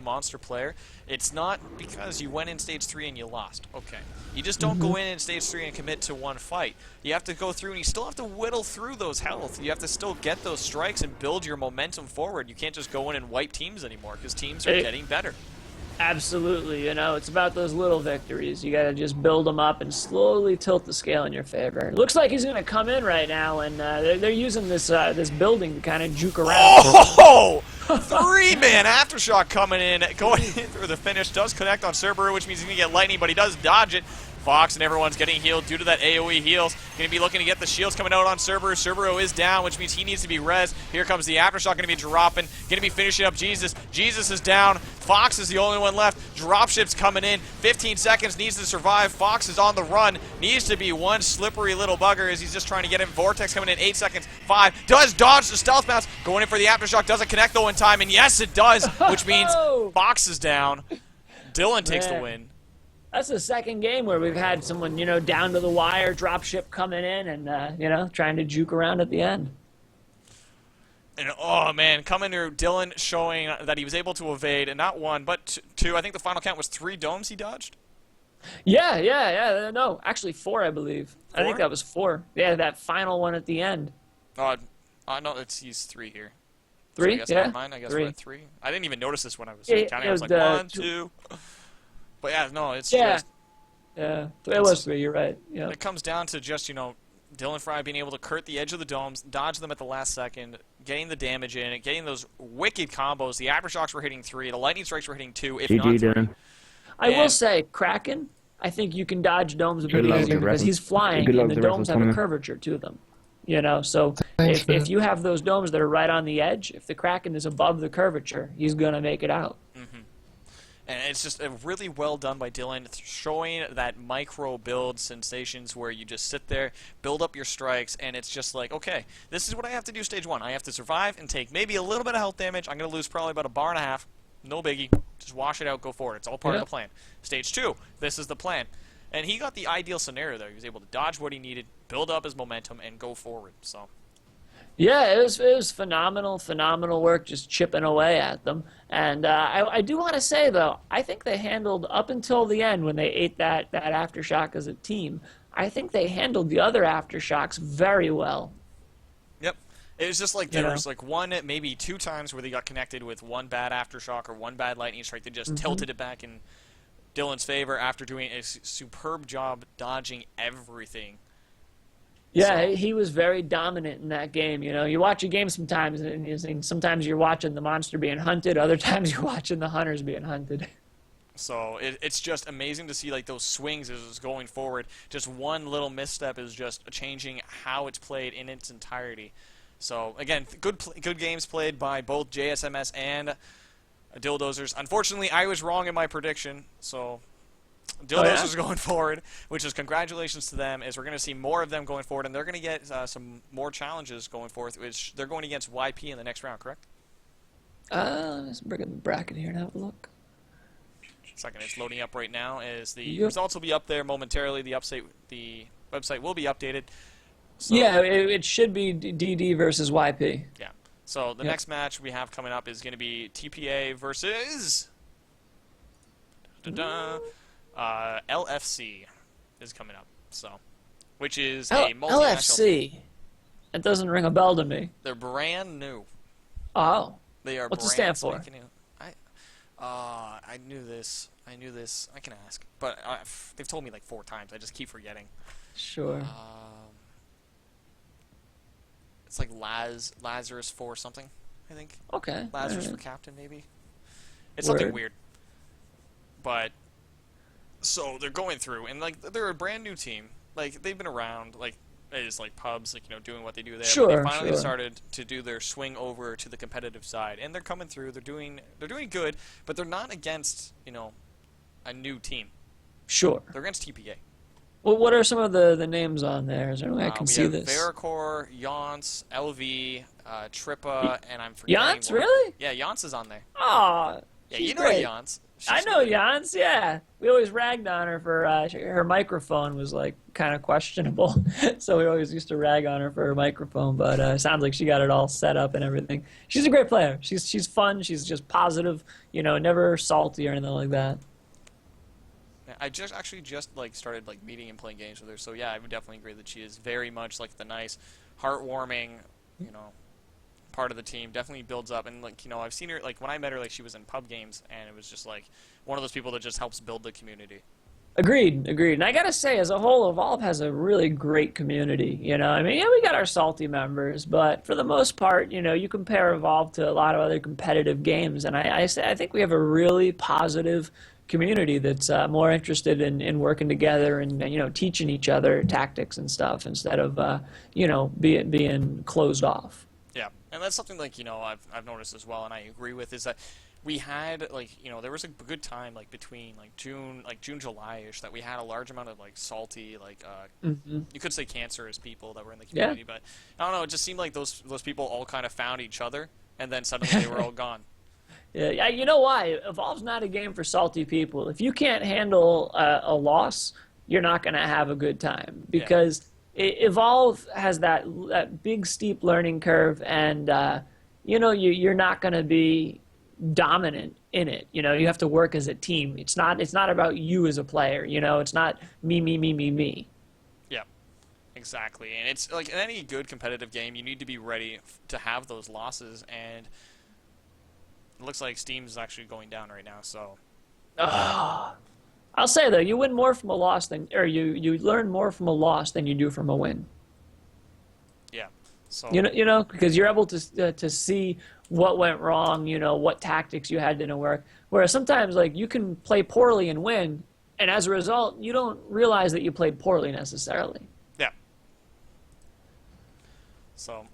monster player, it's not because you went in stage 3 and you lost. Okay. You just don't go in stage 3 and commit to one fight. You have to go through and you still have to whittle through those health. You have to still get those strikes and build your momentum forward. You can't just go in and wipe teams anymore because teams are getting better. Absolutely, you know, it's about those little victories. You got to just build them up and slowly tilt the scale in your favor. It looks like he's going to come in right now, and they're using this this building to kind of juke around. Oh! 3-man Aftershock coming in, going in through the finish. Does connect on Cerberus, which means he's going to get lightning, but he does dodge it. Fox and everyone's getting healed due to that AoE heals. Going to be looking to get the shields coming out on Cerberus. Cerberus is down, which means he needs to be res. Here comes the Aftershock, going to be dropping. Going to be finishing up Jesus. Jesus is down. Fox is the only one left. Dropship's coming in. 15 seconds, needs to survive. Fox is on the run. Needs to be one slippery little bugger as he's just trying to get him. Vortex coming in, 8 seconds. 5. Does dodge the stealth mouse. Going in for the Aftershock. Doesn't connect though in time, and yes, it does, which means Fox is down. Dylan takes the win. That's the second game where we've had someone, you know, down to the wire, dropship coming in and, you know, trying to juke around at the end. And, oh, man, coming to Dylan showing that he was able to evade, and not one, but two. I think the final count was 3 domes he dodged. Yeah. No, actually 4, I believe. 4? I think that was 4. Yeah, that final one at the end. No, he's 3 here. 3? So I guess yeah. never mind. I guess 3. we're at 3. I didn't even notice this when I was Yeah, counting. I was like, 1, 2. But yeah, no, it's just... Yeah, it was 3, you're right. Yeah. It comes down to just, you know, Dylan Fry being able to curt the edge of the domes, dodge them at the last second, getting the damage in, getting those wicked combos. The Aftershocks were hitting 3, the Lightning Strikes were hitting 2, if not 3. Dylan. I will say, Kraken, I think you can dodge domes a bit easier because he's flying and the domes have a curvature to them. You know, so if you have those domes that are right on the edge, if the Kraken is above the curvature, he's going to make it out. And it's just really well done by Dylan, showing that micro build sensations where you just sit there, build up your strikes, and it's just like, okay, this is what I have to do stage 1. I have to survive and take maybe a little bit of health damage. I'm going to lose probably about 1.5 bars. No biggie. Just wash it out, go forward. It's all part of the plan. Stage 2, this is the plan. And he got the ideal scenario there. He was able to dodge what he needed, build up his momentum, and go forward. So. Yeah, it was phenomenal work just chipping away at them. And I do want to say, though, I think they handled, up until the end when they ate that Aftershock as a team, I think they handled the other Aftershocks very well. Yep. It was just like there was like one, maybe 2 times where they got connected with one bad Aftershock or one bad Lightning Strike. They just tilted it back in Dylan's favor after doing a superb job dodging everything. Yeah, he was very dominant in that game. You know, you watch a game sometimes, and sometimes you're watching the monster being hunted, other times you're watching the hunters being hunted. So it's just amazing to see like those swings as it's going forward. Just one little misstep is just changing how it's played in its entirety. So again, good games played by both JSMS and Dildozers. Unfortunately, I was wrong in my prediction, so... Dildozers going forward, which is congratulations to them, as we're going to see more of them going forward, and they're going to get some more challenges going forth, which they're going against YP in the next round, correct? Let's bring up the bracket here and have a look. Second, it's loading up right now, as the results will be up there momentarily. The website will be updated. So, yeah, it should be DD versus YP. Yeah. So the next match we have coming up is going to be TPA versus... LFC is coming up, so which is a multinational LFC. It doesn't ring a bell to me. They're brand new. Oh, they are. What's it stand for? I knew this. I can ask, but they've told me like 4 times. I just keep forgetting. Sure. It's like Lazarus for something, I think. Okay. Lazarus for captain, maybe. It's something weird. But. So they're going through, and like they're a brand new team. Like they've been around, like as like pubs, like doing what they do there. Sure, but they finally started to do their swing over to the competitive side, and they're coming through. They're doing good, but they're not against a new team. Sure. They're against TPA. Well, what are some of the names on there? Is there any way I can see this? Veracor, Yance, LV, Trippa, and I'm forgetting Yance, really? Yeah, Yance is on there. Ah. Yeah, you know great. Yance. I know Jans, yeah. We always ragged on her for her microphone was like kind of questionable, so we always used to rag on her for her microphone. But it sounds like she got it all set up and everything. She's a great player. She's fun. She's just positive. Never salty or anything like that. I just like started like meeting and playing games with her, so yeah, I would definitely agree that she is very much like the nice, heartwarming, part of the team. Definitely builds up, and like I've seen her like when I met her, like she was in pub games, and it was just like one of those people that just helps build the community. Agreed. And I gotta say, as a whole, Evolve has a really great community. I mean, yeah, we got our salty members, but for the most part, you compare Evolve to a lot of other competitive games, and I think we have a really positive community that's more interested in working together and teaching each other tactics and stuff instead of being closed off. Yeah, and that's something like I've noticed as well, and I agree with, is that we had like there was a good time like between like June July-ish that we had a large amount of like salty like you could say cancerous people that were in the community, but I don't know, it just seemed like those people all kind of found each other, and then suddenly they were all gone. Yeah, you know why? Evolve's not a game for salty people. If you can't handle a loss, you're not going to have a good time because Evolve has that big steep learning curve, and you're not going to be dominant in it. You have to work as a team. It's not about you as a player. It's not me. Yeah, exactly. And it's like in any good competitive game, you need to be ready to have those losses, and it looks like Steam's actually going down right now, so. I'll say though, you win more from a loss you learn more from a loss than you do from a win. Yeah. So. Because you're able to see what went wrong. What tactics you had didn't work. Whereas sometimes like you can play poorly and win, and as a result, you don't realize that you played poorly necessarily. Yeah. So.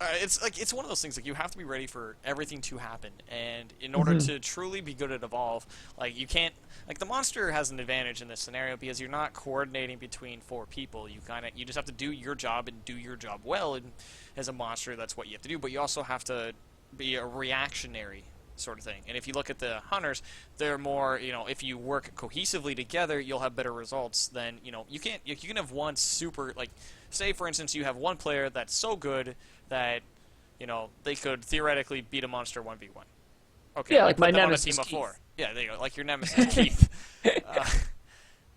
It's one of those things, like you have to be ready for everything to happen, and in order to truly be good at Evolve, like you can't, like the monster has an advantage in this scenario because you're not coordinating between 4 people. You just have to do your job and do your job well, and as a monster that's what you have to do, but you also have to be a reactionary sort of thing. And if you look at the hunters, they're more, if you work cohesively together, you'll have better results than, you can have one super, like, say for instance you have one player that's so good that, they could theoretically beat a monster 1v1. Okay, yeah, like my nemesis on a team of Keith. 4. Yeah, there you go, like your nemesis Keith.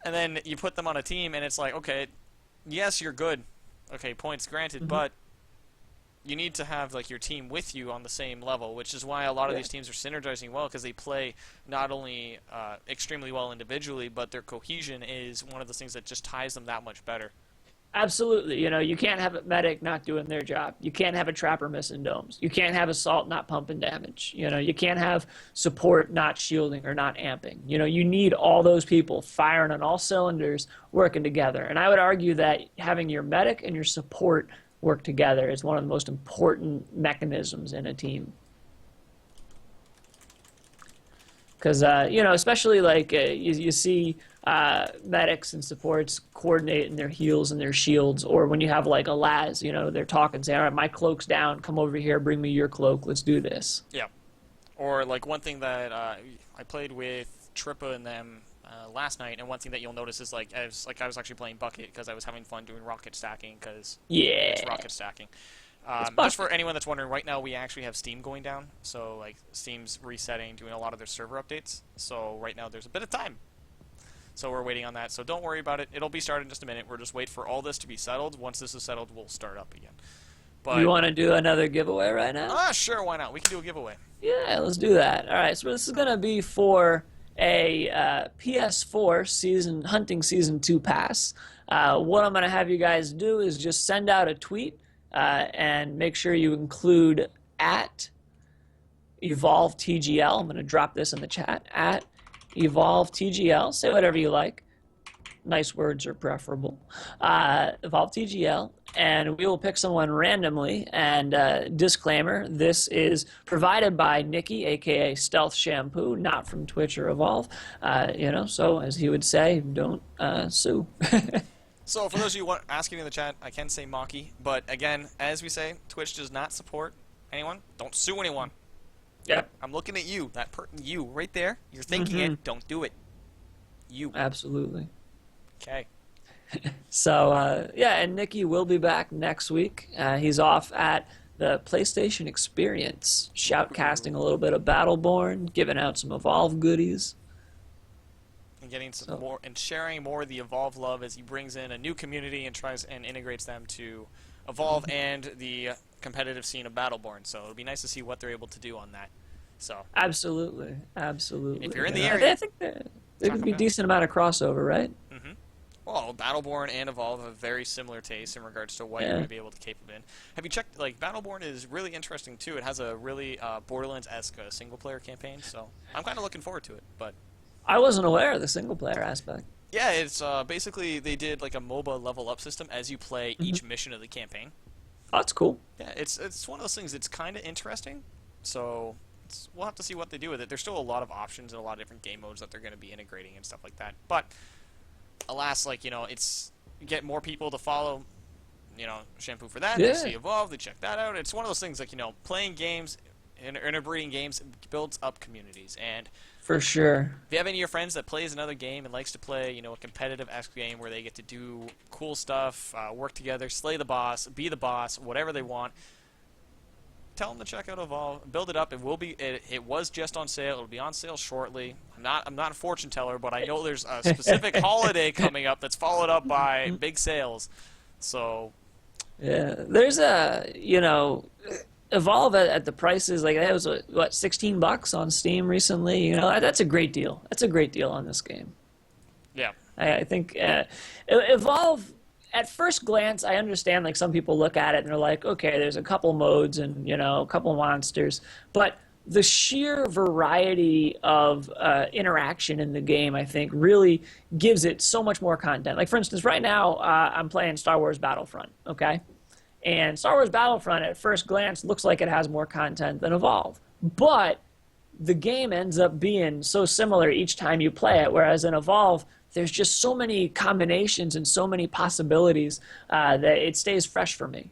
And then you put them on a team, and it's like, okay, yes, you're good. Okay, points granted, but you need to have like your team with you on the same level, which is why a lot of these teams are synergizing well, because they play not only extremely well individually, but their cohesion is one of the things that just ties them that much better. Absolutely. You can't have a medic not doing their job. You can't have a trapper missing domes. You can't have assault not pumping damage. You can't have support not shielding or not amping. You need all those people firing on all cylinders, working together. And I would argue that having your medic and your support work together is one of the most important mechanisms in a team. Because, especially like you see medics and supports coordinating their heals and their shields, or when you have like a Laz, they're talking, say, all right, my cloak's down, come over here, bring me your cloak, let's do this. Yeah. Or like one thing that I played with Trippa and them last night, and one thing that you'll notice is like I was actually playing Bucket because I was having fun doing rocket stacking, because it's rocket stacking. Just for anyone that's wondering, right now we actually have Steam going down, so like Steam's resetting, doing a lot of their server updates, so right now there's a bit of time. So we're waiting on that, so don't worry about it. It'll be started in just a minute. We're just wait for all this to be settled. Once this is settled, we'll start up again. But you want to do another giveaway right now? Sure, why not? We can do a giveaway. Yeah, let's do that. All right, so this is going to be for a PS4 Hunting Season 2 pass. What I'm going to have you guys do is just send out a tweet and make sure you include at Evolve TGL. I'm going to drop this in the chat. At Evolve TGL. Say whatever you like. Nice words are preferable. Evolve TGL. And we will pick someone randomly. And disclaimer, this is provided by Nikki, a.k.a. Stealth Shampoo, not from Twitch or Evolve. So as he would say, don't sue. So for those of you asking in the chat, I can say Maki, but again, as we say, Twitch does not support anyone. Don't sue anyone. Yeah. I'm looking at you. You right there. You're thinking it. Don't do it. You. Absolutely. Okay. So, yeah, and Nikki will be back next week. He's off at the PlayStation Experience, shoutcasting a little bit of Battleborn, giving out some Evolve goodies. And getting some more and sharing more of the Evolve love as he brings in a new community and tries and integrates them to Evolve and the competitive scene of Battleborn. So it'll be nice to see what they're able to do on that. So Absolutely. if you're in the area, I think there could be a decent amount of crossover, right? Mm-hmm. Well, Battleborn and Evolve have very similar tastes in regards to what you're going to be able to cape in. Have you checked? Like, Battleborn is really interesting too. It has a really Borderlands-esque single-player campaign, so I'm kind of looking forward to it. But I wasn't aware of the single-player aspect. yeah, it's basically they did like a MOBA level-up system as you play each mission of the campaign. Oh, that's cool. Yeah, it's one of those things. It's kind of interesting. So we'll have to see what they do with it. There's still a lot of options and a lot of different game modes that they're going to be integrating and stuff like that. But alas, like, it's you get more people to follow, Shampoo for that. Yeah. They see Evolve, they check that out. It's one of those things like, playing games and interbreeding games builds up communities. And For sure. if you have any of your friends that plays another game and likes to play, a competitive-esque game where they get to do cool stuff, work together, slay the boss, be the boss, whatever they want, tell them to check out Evolve, build it up. It will be. It was just on sale. It'll be on sale shortly. I'm not a fortune teller, but I know there's a specific holiday coming up that's followed up by big sales. So Yeah, there's Evolve at the prices like that was what $16 on Steam recently. That's a great deal. That's a great deal on this game. yeah, I think Evolve. At first glance, I understand, like, some people look at it and they're like, okay, there's a couple modes and, a couple monsters. But the sheer variety of interaction in the game, I think, really gives it so much more content. Like, for instance, right now, I'm playing Star Wars Battlefront, okay? And Star Wars Battlefront, at first glance, looks like it has more content than Evolve. But the game ends up being so similar each time you play it, whereas in Evolve, there's just so many combinations and so many possibilities that it stays fresh for me.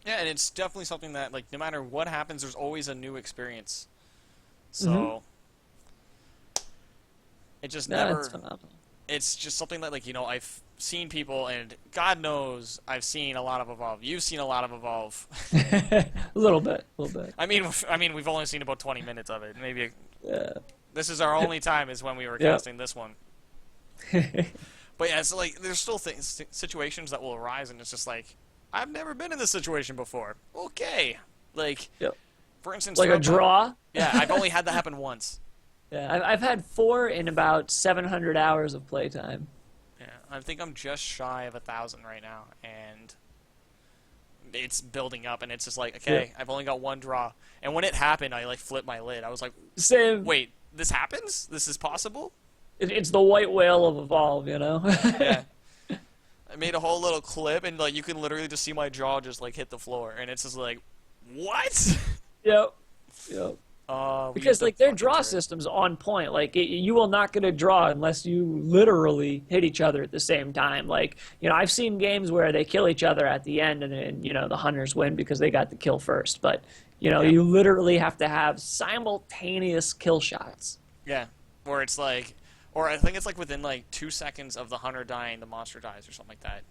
yeah, and it's definitely something that, like, no matter what happens, there's always a new experience. So it just never. It's phenomenal. It's just something that, like, I've seen people, and God knows I've seen a lot of Evolve. You've seen a lot of Evolve. A little bit. I mean, we've only seen about 20 minutes of it. Maybe. Yeah. This is our only time is when we were casting this one. But yeah, so, like, there's still situations that will arise, and it's just like, I've never been in this situation before. Okay. Like, for instance... Like a draw? Yeah, I've only had that happen once. Yeah, I've had 4 in about 700 hours of playtime. Yeah, I think I'm just shy of 1,000 right now, and it's building up, and it's just like, okay, I've only got one draw. And when it happened, I, like, flipped my lid. I was like, Same. Wait, this happens? This is possible? It's the white whale of Evolve, Yeah. I made a whole little clip, and, like, you can literally just see my jaw just, like, hit the floor, and it's just like, what? Yep. Because, like, their draw turret. system's on point. Like, you will not get a draw unless you literally hit each other at the same time. Like, I've seen games where they kill each other at the end, and then, the hunters win because they got the kill first. But, you literally have to have simultaneous kill shots. Yeah, where it's like, or I think it's like within like 2 seconds of the hunter dying, the monster dies or something like that.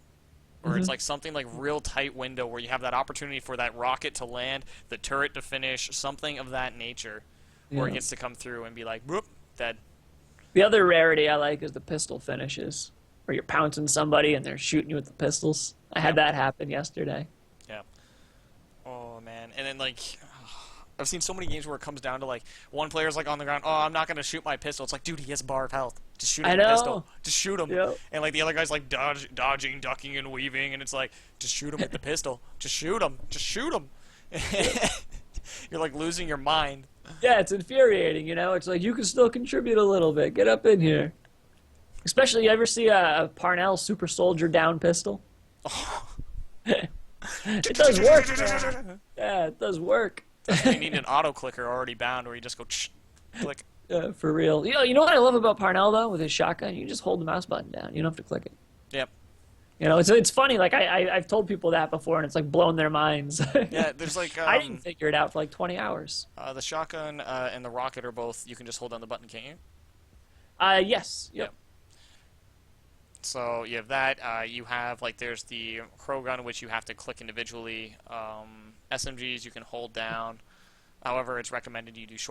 Or it's like something like real tight window where you have that opportunity for that rocket to land, the turret to finish, something of that nature, where it gets to come through and be like, whoop, dead. The other rarity I like is the pistol finishes, where you're pouncing somebody and they're shooting you with the pistols. I had that happen yesterday. Yeah. Oh, man. And then, like, I've seen so many games where it comes down to, like, one player's, like, on the ground, oh, I'm not going to shoot my pistol. It's like, dude, he has a bar of health. Just shoot him with the pistol. Just shoot him. Yep. And, like, the other guy's, like, dodging, ducking, and weaving, and it's like, just shoot him with the pistol. Just shoot him. Just shoot him. You're, like, losing your mind. Yeah, it's infuriating, It's like, you can still contribute a little bit. Get up in here. Especially, you ever see a Parnell Super Soldier down pistol? It does work, man. Yeah, it does work. You need an auto clicker already bound where you just go click. Yeah, for real. You know what I love about Parnell, though, with his shotgun? You just hold the mouse button down. You don't have to click it. Yep. You know, it's funny. Like I've told people that before, and it's like blown their minds. Yeah, there's like I didn't figure it out for like 20 hours. the shotgun and the rocket are both. You can just hold down the button, can't you? Yes. Yep. Yep. So you have that. You have like there's the crow gun, which you have to click individually. SMGs you can hold down. However, it's recommended you do